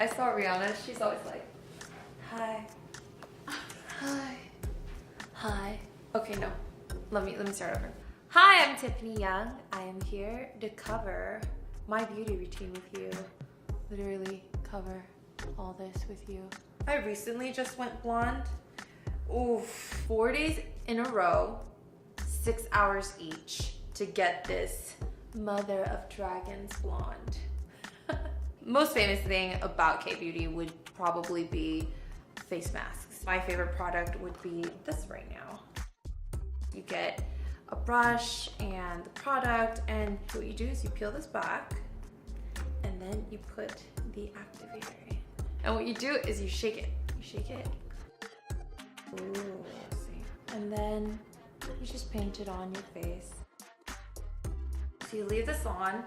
I saw Rihanna, she's always like, hi, hi, hi. Okay, no, let me start over. Hi, I'm Tiffany Young. I am here to cover my beauty routine with you. Literally cover all this with you. I recently just went blonde. Oof, 4 days in a row, 6 hours each to get this mother of dragons blonde. Most famous thing about K-beauty would probably be face masks. My favorite product would be this right now. You get a brush and the product, and what you do is you peel this back and then you put the activator in. And what you do is you shake it. You shake it. Ooh, see. And then you just paint it on your face. So you leave this on.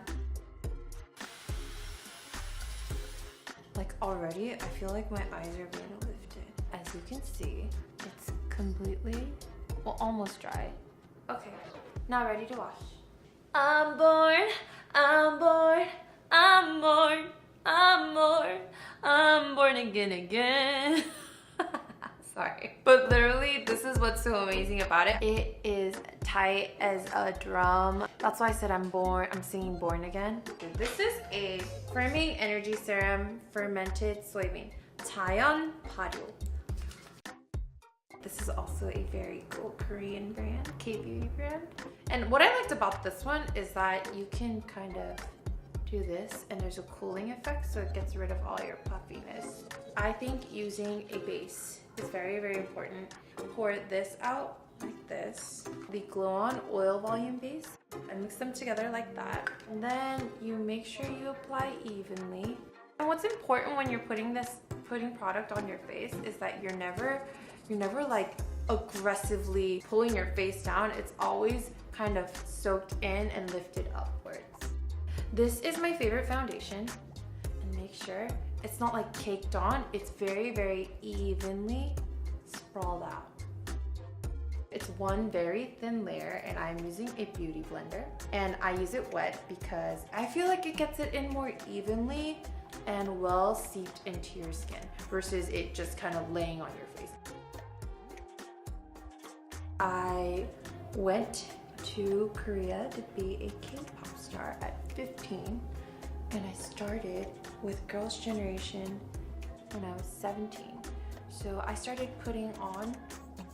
Like already, I feel like my eyes are being lifted. As you can see, it's completely, well, almost dry. Okay, now ready to wash. I'm born, I'm born, I'm born, I'm born, I'm born again. Sorry. But literally, this is what's so amazing about it. It is tight as a drum. That's why I said I'm singing Born Again. This is a firming energy serum, fermented soybean. Taeyeon Paru. This is also a very cool Korean brand, K-beauty brand. And what I liked about this one is that you can kind of do this and there's a cooling effect, so it gets rid of all your puffiness. I think using a base is very, very important. Pour this out like this. The Glow On Oil Volume Base. And mix them together like that. And then you make sure you apply evenly. And what's important when you're putting product on your face is that you're never like aggressively pulling your face down. It's always kind of soaked in and lifted upwards. This is my favorite foundation. And make sure it's not like caked on, it's very, very evenly sprawled out. It's one very thin layer, and I'm using a beauty blender. And I use it wet because I feel like it gets it in more evenly and well seeped into your skin versus it just kind of laying on your face. I went to Korea to be a K-pop star at 15. And I started with Girls' Generation when I was 17. So I started putting on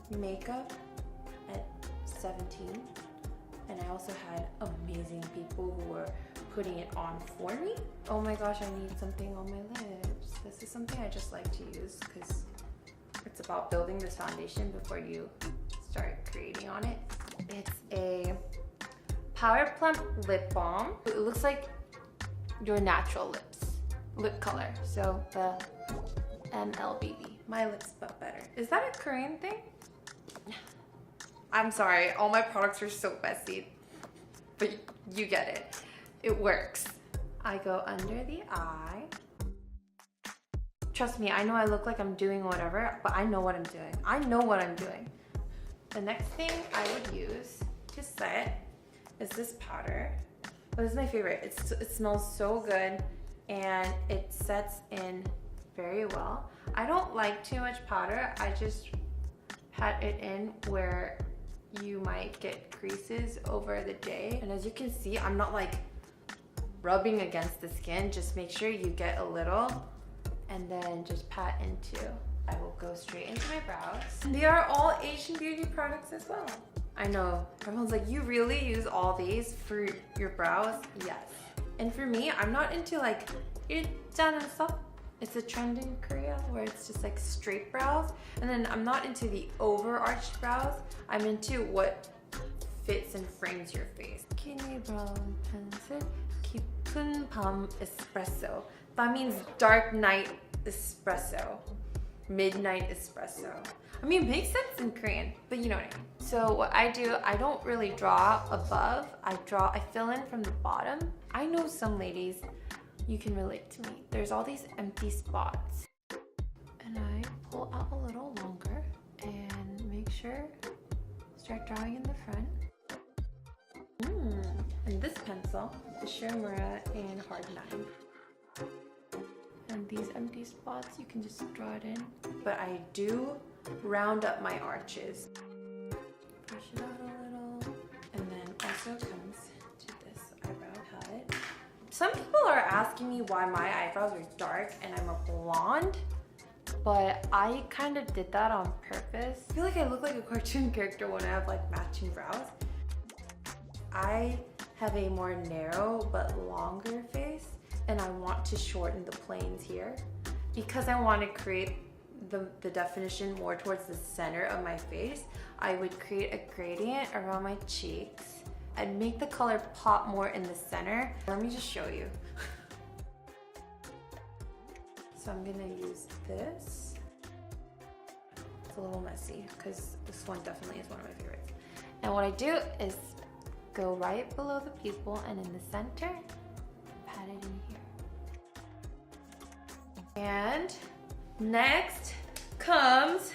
makeup at 17. And I also had amazing people who were putting it on for me. Oh my gosh, I need something on my lips. This is something I just like to use because it's about building this foundation before you start creating on it. It's a Power Plump Lip Balm. It looks like your natural lip color. So the MLBB, my lips but better. Is that a Korean thing? I'm sorry, all my products are so messy, but you get it. It works. I go under the eye. Trust me, I know I look like I'm doing whatever, but I know what I'm doing. I know what I'm doing. The next thing I would use to set is this powder. This is my favorite. It smells so good and it sets in very well. I don't like too much powder. I just pat it in where you might get creases over the day. And as you can see, I'm not like rubbing against the skin. Just make sure you get a little and then just pat into. I will go straight into my brows. They are all Asian beauty products as well. I know, everyone's like, you really use all these for your brows? Yes. And for me, I'm not into like, it's a trend in Korea where it's just like straight brows. And then I'm not into the overarched brows. I'm into what fits and frames your face. Skinny brown pencil, 깊은 밤 espresso. That means dark night espresso. Midnight espresso. I mean, it makes sense in Korean, but you know what I mean. So what I do, I don't really draw above. I fill in from the bottom. I know some ladies, you can relate to me. There's all these empty spots. And I pull out a little longer and make sure, start drawing in the front. And this pencil, the Shiramura in Hard 9. And these empty spots, you can just draw it in. But I do round up my arches. Push it out a little. And then also comes to this eyebrow palette. Some people are asking me why my eyebrows are dark and I'm a blonde. But I kind of did that on purpose. I feel like I look like a cartoon character when I have like matching brows. I have a more narrow but longer face, and I want to shorten the planes here because I want to create the definition more towards the center of my face. I would create a gradient around my cheeks and make the color pop more in the center. Let me just show you. So I'm gonna use this. It's a little messy because this one definitely is one of my favorites. And what I do is go right below the pupil and in the center, pat it in here. And next comes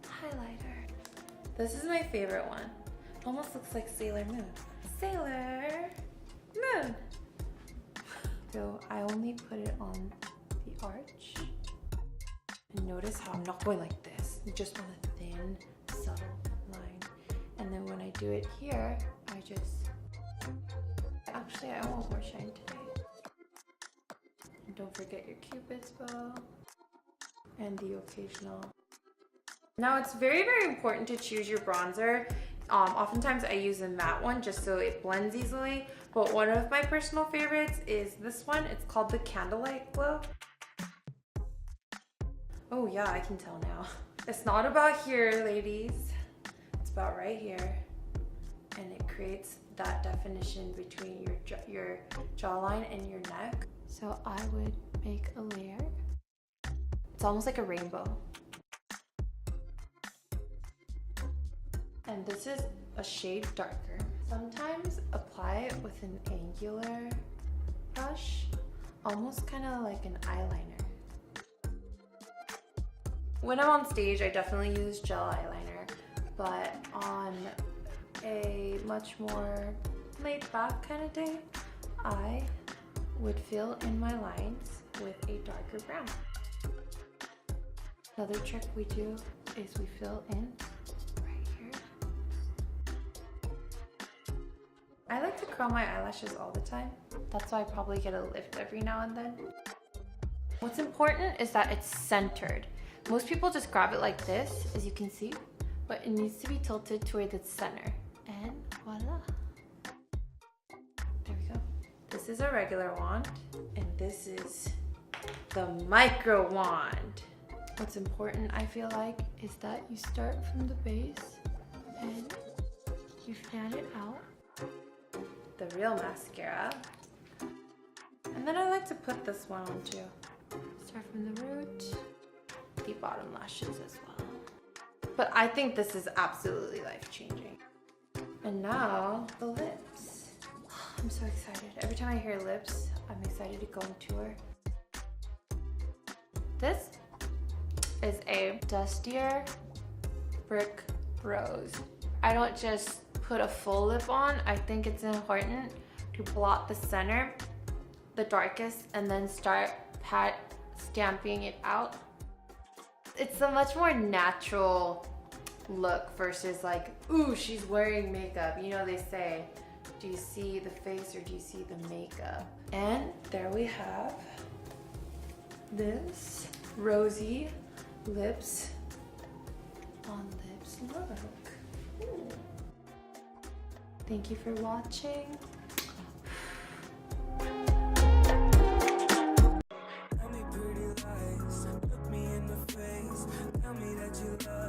highlighter. This is my favorite one. Almost looks like Sailor Moon. Sailor Moon. So I only put it on the arch. And notice how I'm not going like this, just on a thin, subtle line. And then when I do it here, I just, actually I want more shine today. And don't forget your Cupid's bow and the occasional. Now it's very, very important to choose your bronzer. Oftentimes I use a matte one just so it blends easily, but one of my personal favorites is this one. It's called the Candlelight Glow. Oh yeah, I can tell now. It's not about here, ladies. It's about right here. And it creates that definition between your jawline and your neck. So I would make a layer. It's almost like a rainbow. And this is a shade darker. Sometimes apply it with an angular brush, almost kind of like an eyeliner. When I'm on stage, I definitely use gel eyeliner, but on a much more laid back kind of day, I would fill in my lines with a darker brown. Another trick we do is we fill in right here. I like to curl my eyelashes all the time. That's why I probably get a lift every now and then. What's important is that it's centered. Most people just grab it like this, as you can see, but it needs to be tilted toward the center. And voila. There we go. This is a regular wand, and this is the micro wand. What's important, I feel like, is that you start from the base and you fan it out. The real mascara. And then I like to put this one on too. Start from the root, the bottom lashes as well. But I think this is absolutely life-changing. And now, the lips. I'm so excited. Every time I hear lips, I'm excited to go on tour. This is a dustier brick rose. I don't just put a full lip on. I think it's important to blot the center, the darkest, and then start stamping it out. It's a much more natural look versus like, ooh, she's wearing makeup. You know, they say, do you see the face or do you see the makeup? And there we have this rosy lips on lips look. Ooh. Thank you for watching. Tell me pretty lies, look me in the face, tell me that you love